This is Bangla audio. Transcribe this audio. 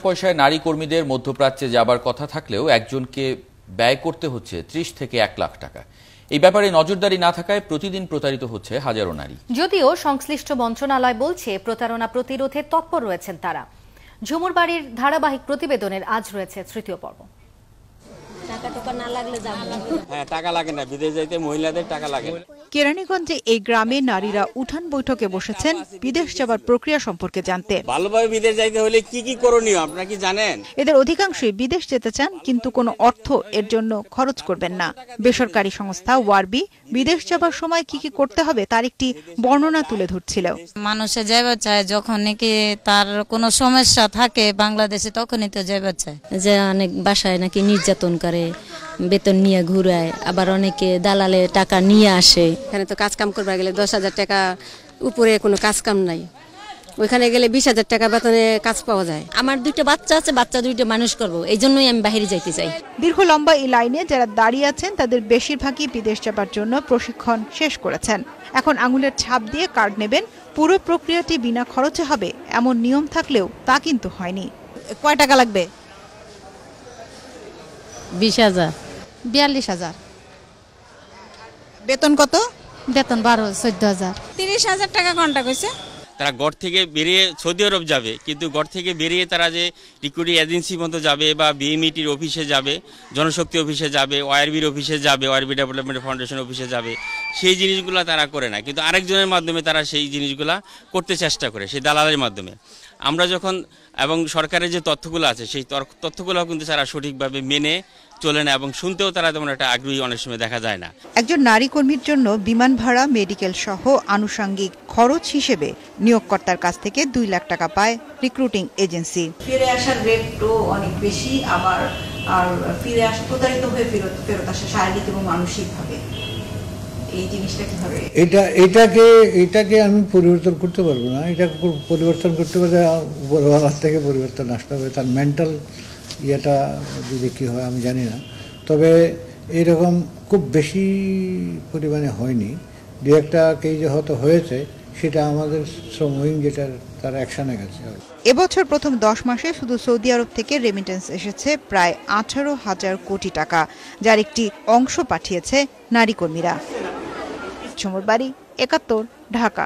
পয়সায় নারী কর্মীদের মধ্যপ্রাচ্যে যাবার কথা থাকলেও একজনকে ব্যয় করতে হচ্ছে ৩০ থেকে ১ লাখ টাকা। এই ব্যাপারে নজরদারি না থাকায় প্রতিদিন প্রতারিত হচ্ছে হাজারো নারী। যদিও সংশ্লিষ্ট মন্ত্রণালয় বলছে প্রতারণা প্রতিরোধে তৎপর রয়েছেন তারা। ঝুমুর বাড়ির ধারাবাহিক প্রতিবেদনের আজ রয়েছে তৃতীয় পর্ব। টাকা লাগে না, বিদেশ যাইতে মহিলাদের টাকা লাগে। কেরানীগঞ্জে এই গ্রামে নারীরা উঠান বৈঠকে বসেছেন বিদেশ যাবার প্রক্রিয়া সম্পর্কে জানতে। ভালোভাবে বিদেশ যাইতে হলে কি কি করণীয় আপনারা কি জানেন? এদের অধিকাংশই বিদেশ যেতে চান, কিন্তু কোনো অর্থ এর জন্য খরচ করবেন না। বেসরকারি সংস্থা ওয়ারবি বিদেশ যাবার সময় কি কি করতে হবে তার একটি বর্ণনা তুলে ধরছিল। মানুষে যাইবার চায় যখন নাকি তার কোনো সমস্যা থাকে বাংলাদেশে, তখনই তো যাইবার চায়। যে অনেক বাসায় নাকি নির্যাতন করে, বেতন নিয়ে ঘুরায়, আবার অনেকে দালালে টাকা নিয়ে আসে। এখানে তো কাজ কাম করবার গেলে ১০,০০০ টাকা উপরে কোনো কাজ কাম নাই, ওইখানে গেলে ২০,০০০ টাকা বেতনে কাজ পাওয়া যায়। আমার 2টা বাচ্চা আছে, বাচ্চা 2টা মানুষ করব, এই জন্যই আমি বাইরে যাইতে চাই। দীর্ঘ লম্বা এই লাইনে যারা দাঁড়িয়ে আছেন তাদের বেশিরভাগই বিদেশ যাবার জন্য প্রশিক্ষণ শেষ করেছেন। এখন আঙুলের ছাপ দিয়ে কার্ড নেবেন, পুরো প্রক্রিয়াটি বিনা খরচে হবে এমন নিয়ম থাকলেও তা কিন্তু হয়নি। কয় টাকা লাগবে? 20,000। 42,000। বেতন কত? বেতন 14,000। ৩০,০০০ টাকা ঘন্টা কইছে। তারা গড় থেকে বেরিয়ে সৌদি আরব যাবে, কিন্তু গড় থেকে বেরিয়ে তারা যে রিক্রুটিং এজেন্সি মতো যাবে বা বিএমইটির অফিসে যাবে, জনশক্তি অফিসে যাবে, ওআরবির অফিসে যাবে, ওআরবি ডেভেলপমেন্ট ফাউন্ডেশন অফিসে যাবে, সেই জিনিসগুলো তারা করে না, কিন্তু আরেকজনের মাধ্যমে তারা সেই জিনিসগুলা করতে চেষ্টা করে, সেই দালালের মাধ্যমে। আমরা যখন এবং সরকারের যে তথ্যগুলো আছে সেই তথ্যগুলো কিন্তু তারা সঠিকভাবে মেনে চলে না, এবং শুনতেও তারা তেমন একটা আগ্রহী অনেক সময় দেখা যায় না। একজন নারী কর্মীর জন্য বিমান ভাড়া, মেডিকেল সহ আনুষঙ্গিক খরচ হিসেবে নিয়োগকর্তার কাছ থেকে 2 লাখ টাকা পায় রিক্রুটিং এজেন্সি। ফিরে আসার রেটও অনেক বেশি, আবার আর ফিরে আসা প্রতারিত হয়ে ফেরত আসা শারীরিক এবং মানসিকভাবে। এই জিনিসটা কিভাবে এটাকে আমি পরিবর্তন করতে পারবো না। এটা পরিবর্তন করতে পারলে উপরওয়ালার থেকে পরিবর্তন আসতে হবে, তার মেন্টাল ইয়েটা যদি কী হয় আমি জানি না। তবে এরকম খুব বেশি পরিমাণে হয়নি, 2-একটা কেস হয়তো হয়েছে, সেটা আমাদের শ্রম উইং যেটা তার অ্যাকশনে গেছে। এবছর প্রথম 10 মাসে শুধু সৌদি আরব থেকে রেমিটেন্স এসেছে প্রায় 18,000 কোটি টাকা, যার একটি অংশ পাঠিয়েছে নারী কর্মীরা। ঝুমুর বাড়ি, 71, ঢাকা।